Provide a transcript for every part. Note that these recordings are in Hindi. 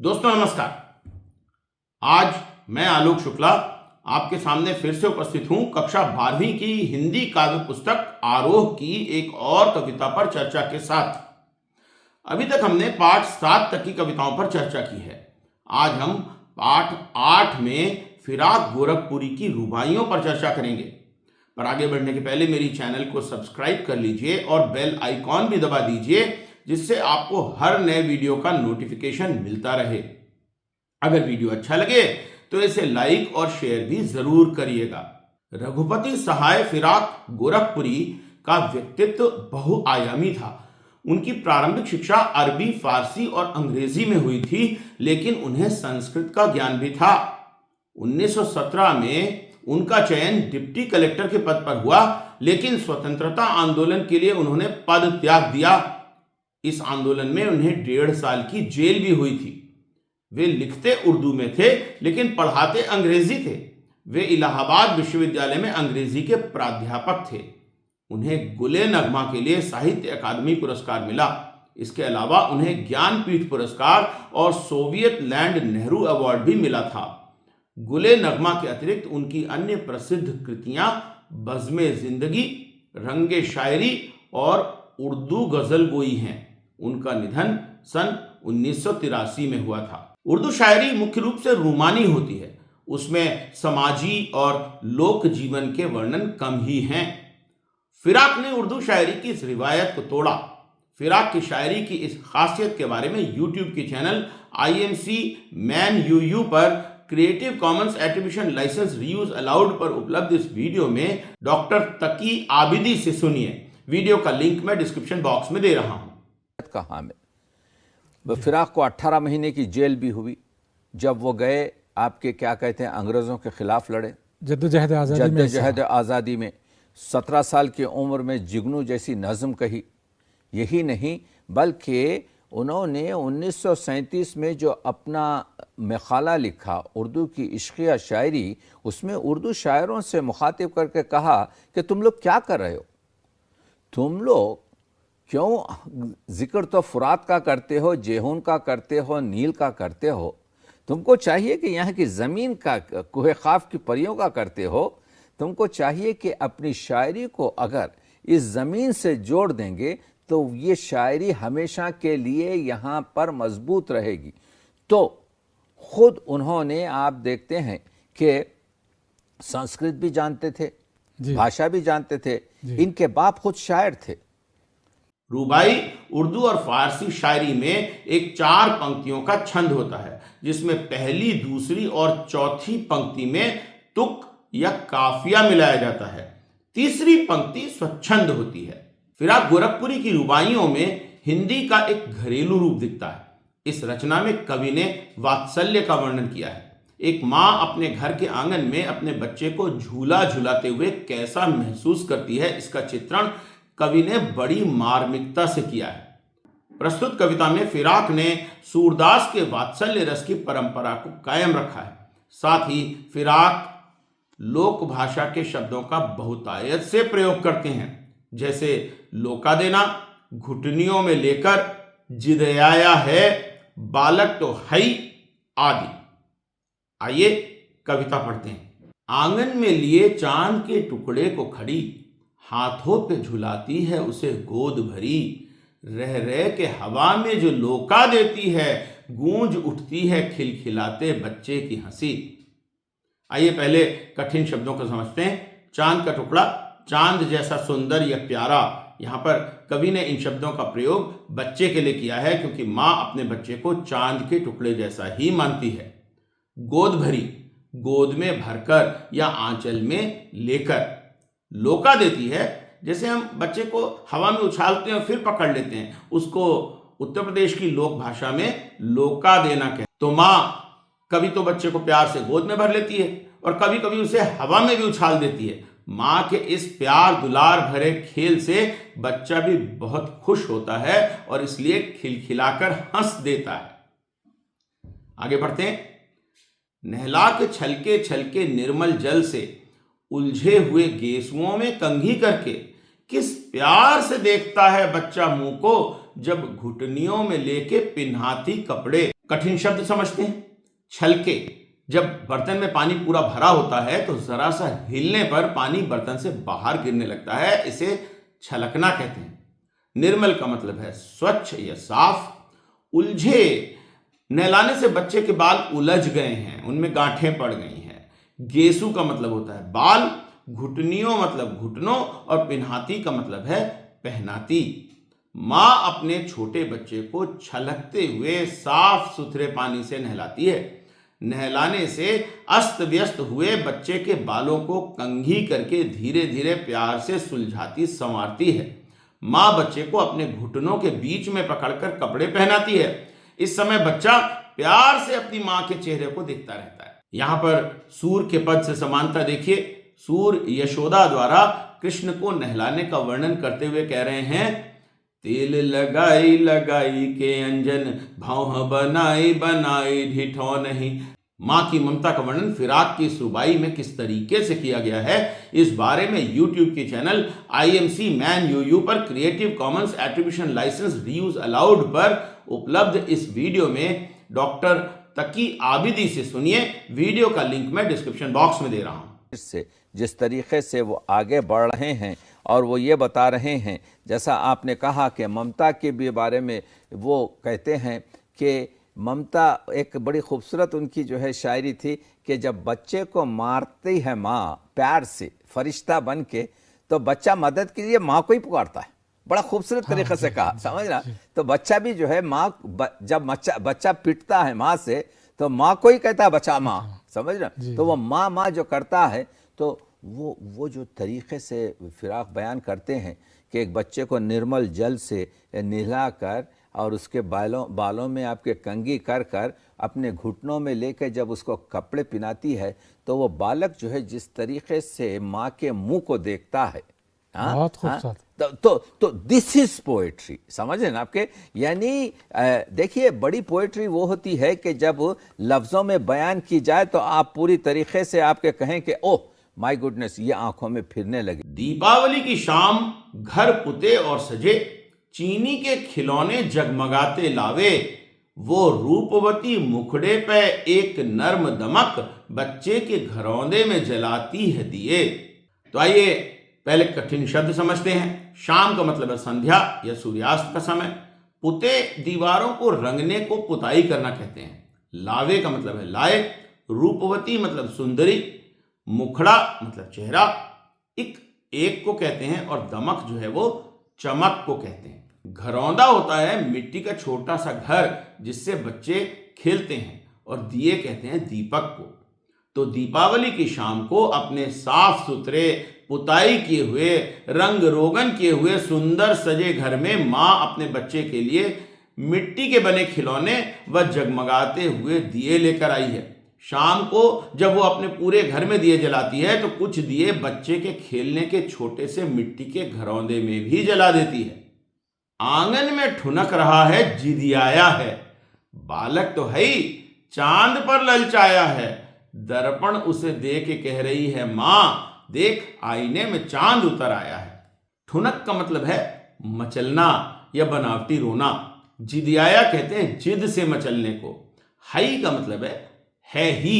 दोस्तों नमस्कार। आज मैं आलोक शुक्ला आपके सामने फिर से उपस्थित हूं कक्षा 12वीं की हिंदी काव्य पुस्तक आरोह की एक और कविता पर चर्चा के साथ। अभी तक हमने पाठ 7 तक की कविताओं पर चर्चा की है। आज हम पाठ 8 में फिराक गोरखपुरी की रुबाइयों पर चर्चा करेंगे। पर आगे बढ़ने के पहले मेरी चैनल को सब्सक्राइब कर लीजिए और बेल आइकॉन भी दबा दीजिए, जिससे आपको हर नए वीडियो का नोटिफिकेशन मिलता रहे। अगर वीडियो अच्छा लगे तो इसे लाइक और शेयर भी जरूर करिएगा। रघुपति सहाय फिराक गोरखपुरी का व्यक्तित्व बहुआयामी था। उनकी प्रारंभिक शिक्षा अरबी, फारसी और अंग्रेजी में हुई थी, लेकिन उन्हें संस्कृत का ज्ञान भी था। 1917 में उनका चयन डिप्टी कलेक्टर के पद पर हुआ, लेकिन स्वतंत्रता आंदोलन के लिए उन्होंने पद त्याग दिया। इस आंदोलन में उन्हें 1.5 साल की जेल भी हुई थी। वे लिखते उर्दू में थे, लेकिन पढ़ाते अंग्रेजी थे। वे इलाहाबाद विश्वविद्यालय में अंग्रेजी के प्राध्यापक थे। उन्हें गुले नगमा के लिए साहित्य अकादमी पुरस्कार मिला। इसके अलावा उन्हें ज्ञानपीठ पुरस्कार और सोवियत लैंड नेहरू अवार्ड भी मिला था। गुले नगमा के अतिरिक्त उनकी अन्य प्रसिद्ध कृतियां बज़्मे जिंदगी, रंगे शायरी और उर्दू गजल गोई हैं। उनका निधन सन 1983 में हुआ था। उर्दू शायरी मुख्य रूप से रूमानी होती है। उसमें समाजी और लोक जीवन के वर्णन कम ही हैं। फिराक ने उर्दू शायरी की इस रिवायत को तोड़ा। फिराक की शायरी की इस खासियत के बारे में यूट्यूब के चैनल IMC मैन UU पर creative commons attribution license reuse allowed पर उपलब्ध इस वीडियो में डॉक्टर तकी आबिदी से सुनिए। वीडियो का लिंक मैं डिस्क्रिप्शन बॉक्स में दे रहा हूं। कहा में फिराक को 18 महीने की जेल भी हुई। जब वो गए, आपके क्या कहते हैं, अंग्रेज़ों के खिलाफ लड़े, जद्दोजहद आज़ादी में 17 साल की उम्र में जिगनू जैसी नज़म कही। यही नहीं, बल्कि उन्होंने 1937 में जो अपना मक़ाला लिखा उर्दू की इश्क़िया शायरी, उसमें उर्दू शायरों से मुखातिब करके कहा कि तुम लोग क्या कर रहे हो, तुम लोग क्यों जिक्र तो फुरात का करते हो, जेहून का करते हो, नील का करते हो। तुमको चाहिए कि यहाँ की ज़मीन का, कुहे ख़ाफ की परियों का करते हो। तुमको चाहिए कि अपनी शायरी को अगर इस ज़मीन से जोड़ देंगे तो ये शायरी हमेशा के लिए यहाँ पर मजबूत रहेगी। तो ख़ुद उन्होंने, आप देखते हैं कि संस्कृत भी जानते थे, भाषा भी जानते थे। इनके बाप खुद शायर थे। रुबाई उर्दू और फारसी शायरी में एक 4 पंक्तियों का छंद होता है, जिसमें पहली, दूसरी और चौथी पंक्ति में तुक या काफिया मिलाया जाता है। तीसरी पंक्ति स्वच्छंद होती है। फिराक गोरखपुरी की रुबाइयों में हिंदी का एक घरेलू रूप दिखता है। इस रचना में कवि ने वात्सल्य का वर्णन किया है। एक माँ अपने घर के आंगन में अपने बच्चे को झूला झुलाते हुए कैसा महसूस करती है, इसका चित्रण कवि ने बड़ी मार्मिकता से किया है। प्रस्तुत कविता में फिराक ने सूरदास के वात्सल्य रस की परंपरा को कायम रखा है। साथ ही फिराक लोक भाषा के शब्दों का बहुतायत से प्रयोग करते हैं, जैसे लोका देना, घुटनियों में लेकर, जिदयाया है, बालक तो है आदि। आइए कविता पढ़ते हैं। आंगन में लिए चांद के टुकड़े को खड़ी, हाथों पे झुलाती है उसे गोद भरी। रह रह के हवा में जो लोका देती है, गूंज उठती है खिलखिलाते बच्चे की हंसी। आइए पहले कठिन शब्दों को समझते हैं। चांद का टुकड़ा, चांद जैसा सुंदर या प्यारा। यहाँ पर कवि ने इन शब्दों का प्रयोग बच्चे के लिए किया है, क्योंकि माँ अपने बच्चे को चांद के टुकड़े जैसा ही मानती है। गोद भरी, गोद में भरकर या आंचल में लेकर। लोका देती है, जैसे हम बच्चे को हवा में उछालते हैं और फिर पकड़ लेते हैं, उसको उत्तर प्रदेश की लोक भाषा में लोका देना कहते हैं। तो माँ कभी तो बच्चे को प्यार से गोद में भर लेती है और कभी कभी उसे हवा में भी उछाल देती है। माँ के इस प्यार दुलार भरे खेल से बच्चा भी बहुत खुश होता है और इसलिए खिलखिलाकर हंस देता है। आगे बढ़ते हैं। नहला के छलके छलके निर्मल जल से उलझे हुए गेसुओं में कंघी करके किस प्यार से देखता है बच्चा मुंह को, जब घुटनियों में लेके पिन्हाती कपड़े। कठिन शब्द समझते हैं। छलके, जब बर्तन में पानी पूरा भरा होता है तो जरा सा हिलने पर पानी बर्तन से बाहर गिरने लगता है, इसे छलकना कहते हैं। निर्मल का मतलब है स्वच्छ या साफ। उलझे, नहलाने से बच्चे के बाल उलझ गए हैं, उनमें गांठें पड़ गई हैं। गेसू का मतलब होता है बाल। घुटनियों मतलब घुटनों, और पिन्हाती का मतलब है पहनाती। माँ अपने छोटे बच्चे को छलकते हुए साफ सुथरे पानी से नहलाती है। नहलाने से अस्त व्यस्त हुए बच्चे के बालों को कंघी करके धीरे धीरे प्यार से सुलझाती संवारती है। माँ बच्चे को अपने घुटनों के बीच में पकड़कर कपड़े पहनाती है। इस समय बच्चा प्यार से अपनी माँ के चेहरे को देखता रहता है। यहाँ पर सूर के पद से समानता देखिए। सूर यशोदा द्वारा कृष्ण को नहलाने का वर्णन करते हुए कह रहे हैं, तेल लगाई लगाई के अंजन, भौह बनाई बनाई ढिठौ नहीं। माँ की ममता का वर्णन फिराक की इस रुबाई में किस तरीके से किया गया है, इस बारे में YouTube के चैनल IMC मैन UU पर creative commons attribution license reuse allowed पर उपलब्ध इस वीडियो में डॉक्टर तकी आबिदी से सुनिए। वीडियो का लिंक मैं डिस्क्रिप्शन बॉक्स में दे रहा हूँ। से जिस तरीके से वो आगे बढ़ रहे हैं और वो ये बता रहे हैं, जैसा आपने कहा कि ममता के भी बारे में वो कहते हैं कि ममता एक बड़ी खूबसूरत उनकी जो है शायरी थी कि जब बच्चे को मारती है माँ प्यार से फरिश्ता बन के, तो बच्चा मदद के लिए माँ को ही पुकारता है। बड़ा खूबसूरत तरीके से कहा, समझ रहा। तो बच्चा भी जो है माँ, जब बच्चा पिटता है माँ से तो माँ को ही कहता है बच्चा माँ, समझ रहा। तो वो माँ माँ जो करता है, तो वो जो तरीक़े से फिराक बयान करते हैं कि एक बच्चे को निर्मल जल से नहला कर और उसके बालों में आपके कंघी कर कर अपने घुटनों में लेकर जब उसको कपड़े पहनाती है, तो वो बालक जो है जिस तरीक़े से माँ के मुंह को देखता है, बहुत खूबसूरत। तो दिस इज पोएट्री, समझ रहे ना आपके। यानी देखिए, बड़ी पोएट्री वो होती है कि जब लफ्ज़ों में बयान की जाए तो आप पूरी तरीके से आपके कहें कि ओह माय गुडनेस, ये आंखों में फिरने लगे। दीपावली की शाम घर पुते और सजे, चीनी के खिलौने जगमगाते लावे, वो रूपवती मुखड़े पे एक नर्म दमक, बच्चे के घरौंदे में जलाती है दिए। तो आइए पहले कठिन शब्द समझते हैं। शाम का मतलब है संध्या या सूर्यास्त का समय। पुते, दीवारों को रंगने को पुताई करना कहते हैं। लावे का मतलब है लाए। रूपवती मतलब सुंदरी। मुखड़ा मतलब चेहरा। एक को कहते हैं, और दमक जो है वो चमक को कहते हैं। घरौंदा होता है मिट्टी का छोटा सा घर जिससे बच्चे खेलते हैं, और दिए कहते हैं दीपक को। तो दीपावली की शाम को अपने साफ सुथरे पुताई किए हुए, रंग रोगन किए हुए सुंदर सजे घर में माँ अपने बच्चे के लिए मिट्टी के बने खिलौने व जगमगाते हुए दिए लेकर आई है। शाम को जब वो अपने पूरे घर में दिए जलाती है तो कुछ दिए बच्चे के खेलने के छोटे से मिट्टी के घरौंदे में भी जला देती है। आंगन में ठुनक रहा है जिदियाया है, बालक तो है ही चांद पर ललचाया है। दर्पण उसे दे के कह रही है माँ, देख आईने में चांद उतर आया है। ठुनक का मतलब है मचलना या बनावटी रोना। जिदियाया कहते हैं जिद से मचलने को। हाई का मतलब है ही।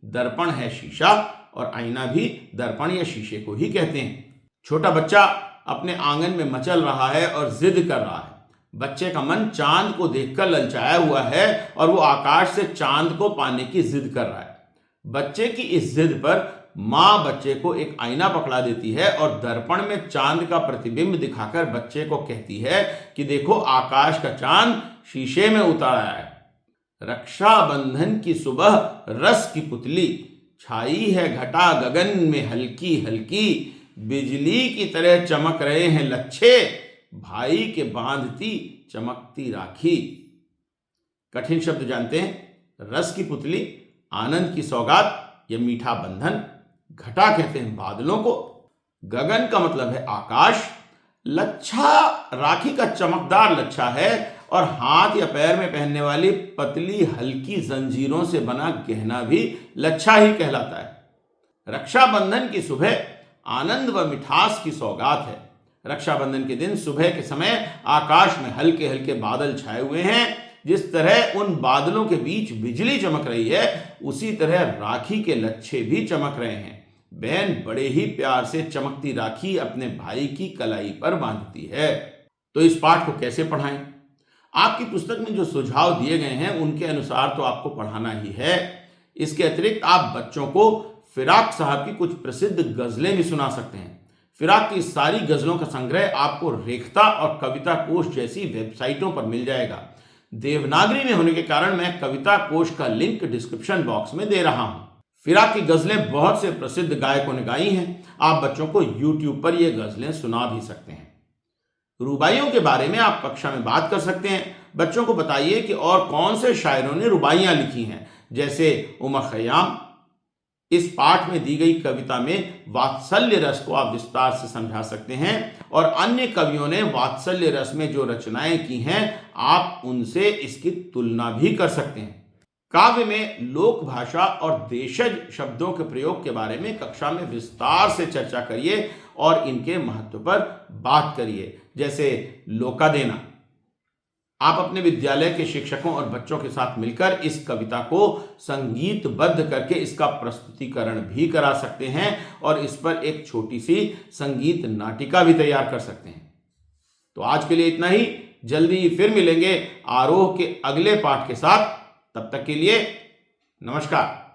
दर्पण है शीशा, और आईना भी दर्पण या शीशे को ही कहते हैं। छोटा बच्चा अपने आंगन में मचल रहा है और जिद कर रहा है। बच्चे का मन चांद को देखकर ललचाया हुआ है और वो आकाश से चांद को पाने की जिद कर रहा है। बच्चे की इस जिद पर माँ बच्चे को एक आईना पकड़ा देती है और दर्पण में चांद का प्रतिबिंब दिखाकर बच्चे को कहती है कि देखो आकाश का चांद शीशे में उतर आया है। रक्षाबंधन की सुबह रस की पुतली, छाई है घटा गगन में हल्की हल्की, बिजली की तरह चमक रहे हैं लच्छे, भाई के बांधती चमकती राखी। कठिन शब्द जानते हैं। रस की पुतली, आनंद की सौगात या मीठा बंधन। घटा कहते हैं बादलों को। गगन का मतलब है आकाश। लच्छा राखी का चमकदार लच्छा है और हाथ या पैर में पहनने वाली पतली हल्की जंजीरों से बना गहना भी लच्छा ही कहलाता है। रक्षाबंधन की सुबह आनंद व मिठास की सौगात है। रक्षाबंधन के दिन सुबह के समय आकाश में हल्के हल्के बादल छाए हुए हैं। जिस तरह उन बादलों के बीच बिजली चमक रही है, उसी तरह राखी के लच्छे भी चमक रहे हैं। बहन बड़े ही प्यार से चमकती राखी अपने भाई की कलाई पर बांधती है। तो इस पाठ को कैसे पढ़ाएं? आपकी पुस्तक में जो सुझाव दिए गए हैं उनके अनुसार तो आपको पढ़ाना ही है। इसके अतिरिक्त आप बच्चों को फिराक साहब की कुछ प्रसिद्ध गजलें भी सुना सकते हैं। फिराक की सारी गजलों का संग्रह आपको रेखता और कविता कोश जैसी वेबसाइटों पर मिल जाएगा। देवनागरी में होने के कारण मैं कविता कोश का लिंक डिस्क्रिप्शन बॉक्स में दे रहा हूं। फिराक की गजलें बहुत से प्रसिद्ध गायकों ने गाई हैं। आप बच्चों को YouTube पर ये गजलें सुना भी सकते हैं। रुबाइयों के बारे में आप कक्षा में बात कर सकते हैं। बच्चों को बताइए कि और कौन से शायरों ने रुबाइयां लिखी हैं, जैसे उमर खयाम। इस पाठ में दी गई कविता में वात्सल्य रस को आप विस्तार से समझा सकते हैं और अन्य कवियों ने वात्सल्य रस में जो रचनाएं की हैं आप उनसे इसकी तुलना भी कर सकते हैं। काव्य में लोक भाषा और देशज शब्दों के प्रयोग के बारे में कक्षा में विस्तार से चर्चा करिए और इनके महत्व पर बात करिए, जैसे लोका देना। आप अपने विद्यालय के शिक्षकों और बच्चों के साथ मिलकर इस कविता को संगीतबद्ध करके इसका प्रस्तुतिकरण भी करा सकते हैं और इस पर एक छोटी सी संगीत नाटिका भी तैयार कर सकते हैं। तो आज के लिए इतना ही। जल्दी ही फिर मिलेंगे आरोह के अगले पाठ के साथ। तब तक के लिए नमस्कार।